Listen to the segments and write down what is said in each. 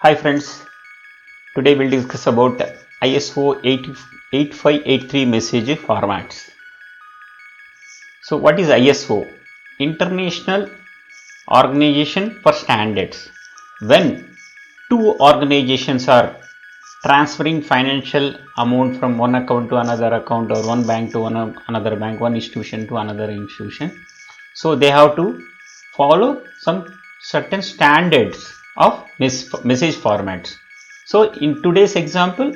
Hi friends, today we'll discuss about ISO 8583 message formats. So what is ISO? International Organization for Standards. When two organizations are transferring financial amount from one account to another account or one bank to another bank, one institution to another institution, so they have to follow some certain standards of message formats. So in today's example,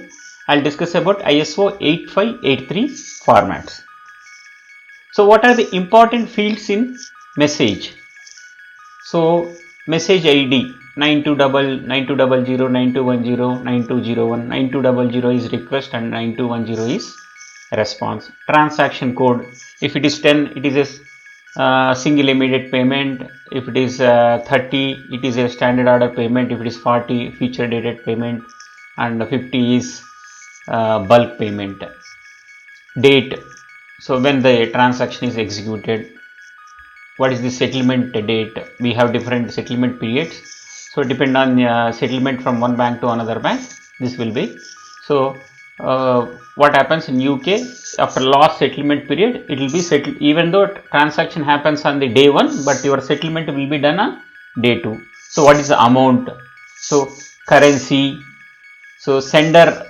I'll discuss about ISO 8583 formats. So what are the important fields in message? So message ID 9200, 9210, 9201, 9200 is request and 9210 is response. Transaction code, if it is 10, it is a single immediate payment. If it is 30, it is a standard order payment. If it is 40, feature dated payment, and 50 is bulk payment. Date, so when the transaction is executed. What is the settlement date? We have different settlement periods, so depend on settlement from one bank to another bank, this will be. So what happens in UK, after last settlement period, it will be settled even though transaction happens on the day 1, but your settlement will be done on day 2. So what is the amount? So currency, so sender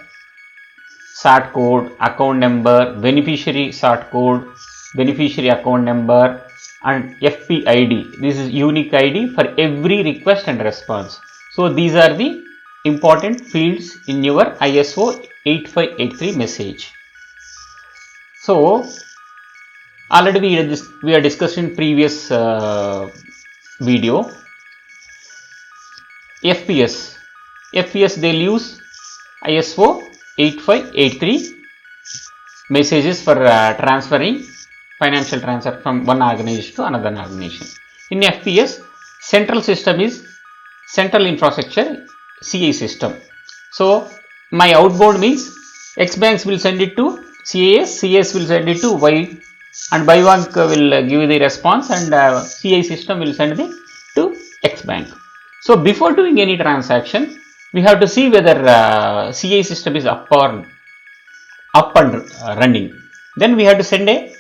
sort code, account number, beneficiary sort code, beneficiary account number, and FPID. This is unique ID for every request and response. So these are the important fields in your ISO 8583 message. So already we are discussed in previous video. FPS they'll use ISO 8583 messages for transferring financial transfer from one organization to another organization. In FPS, central system is central infrastructure CA system. So my outbound means X banks will send it to CAS, CAS will send it to Y, and Y bank will give the response, and CA system will send it to X bank. So before doing any transaction, we have to see whether CA system is up and running. Then we have to send a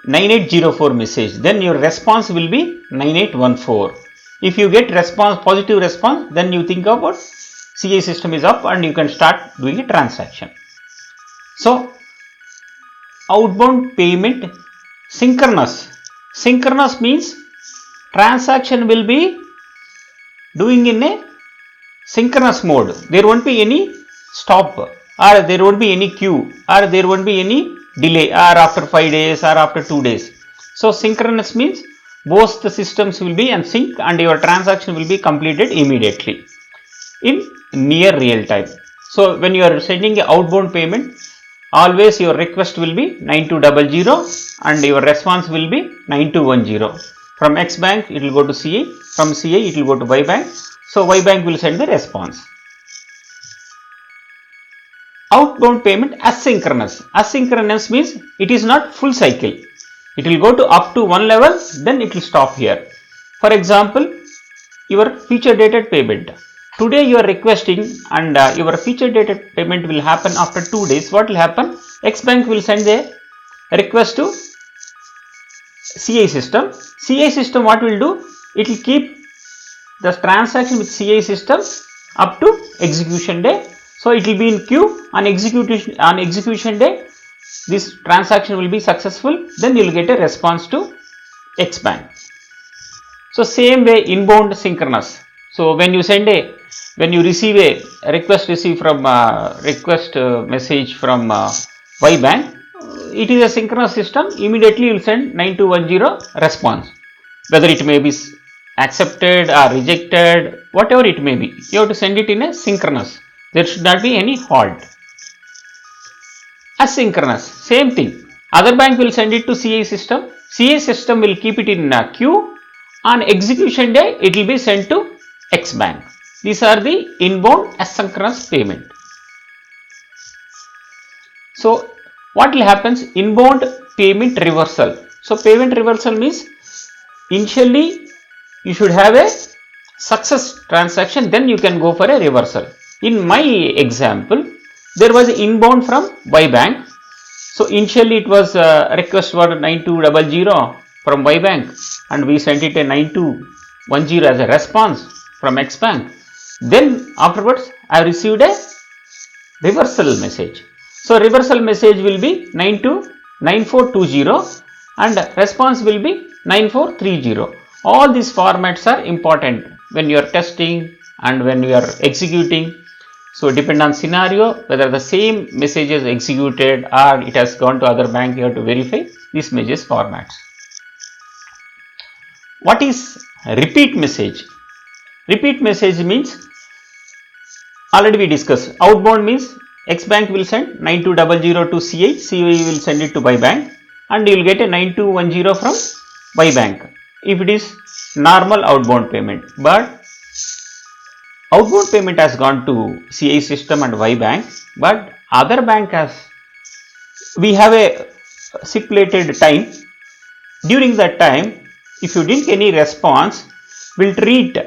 9804 message. Then your response will be 9814. If you get positive response, then you think about CA system is up and you can start doing a transaction. So outbound payment synchronous. Synchronous means transaction will be doing in a synchronous mode. There won't be any stop, or there won't be any queue, or there won't be any delay, or after 5 days or after 2 days. So synchronous means both the systems will be in sync and your transaction will be completed immediately in near real time. So when you are sending an outbound payment, always your request will be 9200 and your response will be 9210. From X bank it will go to CA, from CA it will go to Y bank, so Y bank will send the response. Outbound payment asynchronous. Asynchronous means it is not full cycle. It will go to up to one level, then it will stop here. For example, your feature dated payment. Today you are requesting and your feature dated payment will happen after 2 days. What will happen? X bank will send a request to CA system. CA system what will do? It will keep the transaction with CA system up to execution day. So it will be in queue. On execution day, this transaction will be successful. Then you will get a response to X bank. So same way inbound synchronous. So when you receive a request message from Y bank, it is a synchronous system. Immediately you will send 9210 response, whether it may be accepted or rejected, whatever it may be. You have to send it in a synchronous. There should not be any halt. Asynchronous, same thing. Other bank will send it to CA system. CA system will keep it in queue. On execution day, it will be sent to X bank. These are the inbound asynchronous payment. So what will happen? Inbound payment reversal. So payment reversal means initially you should have a success transaction, then you can go for a reversal. In my example, there was inbound from Y Bank. So initially it was a request for 9200 from Y Bank, and we sent it a 9210 as a response from X Bank. Then afterwards I received a reversal message. So reversal message will be 929420 and response will be 9430. All these formats are important when you are testing and when you are executing. So depend on scenario whether the same message is executed or it has gone to other bank, you have to verify these message formats. What is repeat message? Repeat message means, already we discussed, outbound means X bank will send 9200 to CI, CI will send it to Y bank, and you will get a 9210 from Y bank if it is normal outbound payment. But outbound payment has gone to CI system and Y bank, but other bank has, we have a stipulated time. During that time, if you didn't get any response, will treat,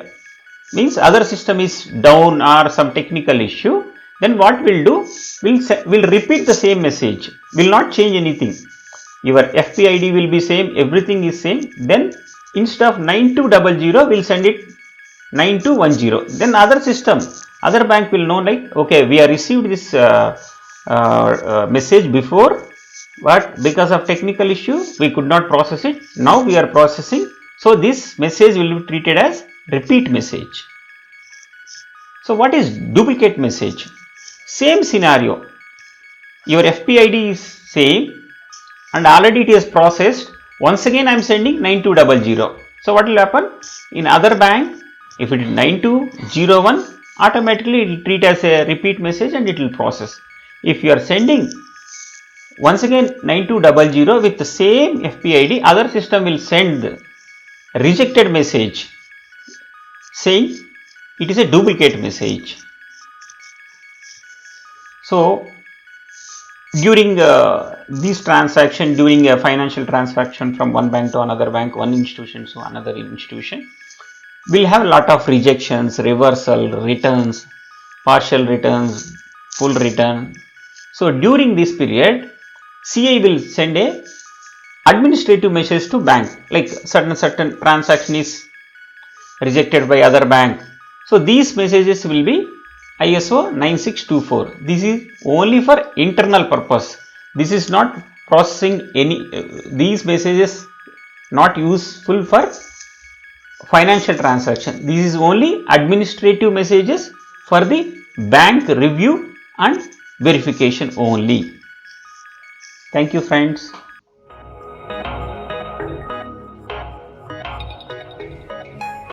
means other system is down or some technical issue, then what we'll do, we'll repeat the same message, will not change anything. Your FPID will be same, everything is same. Then instead of 9200, we'll send it 9210. Then other system, other bank will know like, okay, we have received this message before, but because of technical issue we could not process it. Now we are processing. So this message will be treated as repeat message. So what is duplicate message? Same scenario, your FPID is same and already it is processed. Once again I am sending 9200. So what will happen? In other bank, if it is 9201, automatically it will treat as a repeat message and it will process. If you are sending once again 9200 with the same FPID, other system will send rejected message saying it is a duplicate message. So during this transaction, during a financial transaction from one bank to another bank, one institution to another institution, we'll have a lot of rejections, reversal, returns, partial returns, full return. So during this period, CI will send a administrative message to bank, like certain transaction is rejected by other bank. So these messages will be ISO 9624. This is only for internal purpose. This is not processing any, these messages not useful for financial transaction. This is only administrative messages for the bank review and verification only. Thank you friends.